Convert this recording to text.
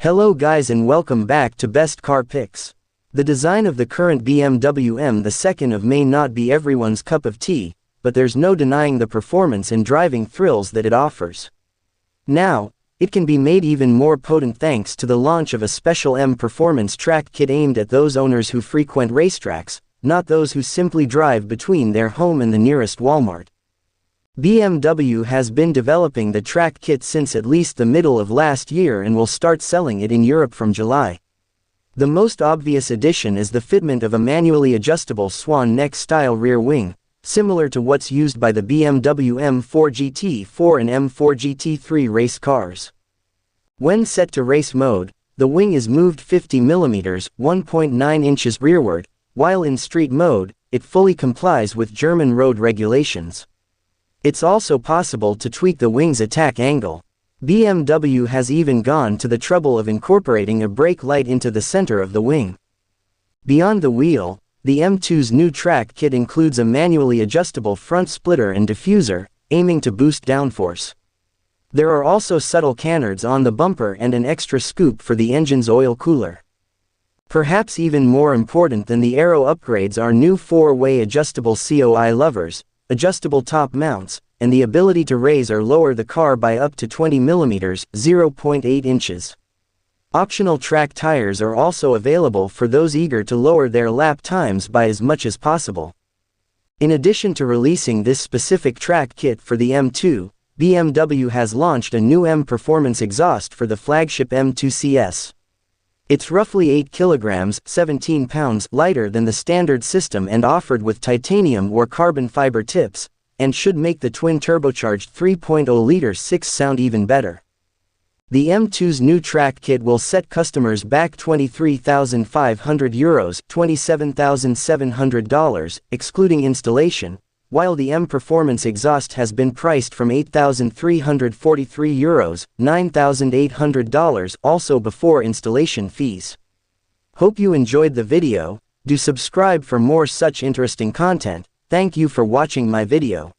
Hello guys and welcome back to Best Car Picks. The design of the current BMW M2 may not be everyone's cup of tea, but there's no denying the performance and driving thrills that it offers. Now, it can be made even more potent thanks to the launch of a special M Performance Track Kit aimed at those owners who frequent racetracks, not those who simply drive between their home and the nearest Walmart. BMW has been developing the Track Kit since at least the middle of last year and will start selling it in Europe from July. The most obvious addition is the fitment of a manually adjustable swan neck style rear wing, similar to what's used by the BMW M4 GT4 and M4 GT3 race cars. When set to race mode, the wing is moved 50 mm (1.9 inches) rearward, while in street mode, it fully complies with German road regulations. It's also possible to tweak the wing's attack angle. BMW has even gone to the trouble of incorporating a brake light into the center of the wing. Beyond the wheel, the M2's new Track Kit includes a manually adjustable front splitter and diffuser, aiming to boost downforce. There are also subtle canards on the bumper and an extra scoop for the engine's oil cooler. Perhaps even more important than the aero upgrades are new 4-way adjustable COI levers, adjustable top mounts, and the ability to raise or lower the car by up to 20 mm (0.8 inches). Optional track tires are also available for those eager to lower their lap times by as much as possible. In addition to releasing this specific track kit for the M2, BMW has launched a new M Performance exhaust for the flagship M2 CS. It's roughly 8 kilograms (17 pounds) lighter than the standard system and offered with titanium or carbon fiber tips, and should make the twin-turbocharged 3.0-liter 6 sound even better. The M2's new Track Kit will set customers back €23,500 $27,700, excluding installation, while the M Performance exhaust has been priced from €8,343 $9,800 also before installation fees. Hope you enjoyed the video. Do subscribe for more such interesting content. Thank you for watching my video.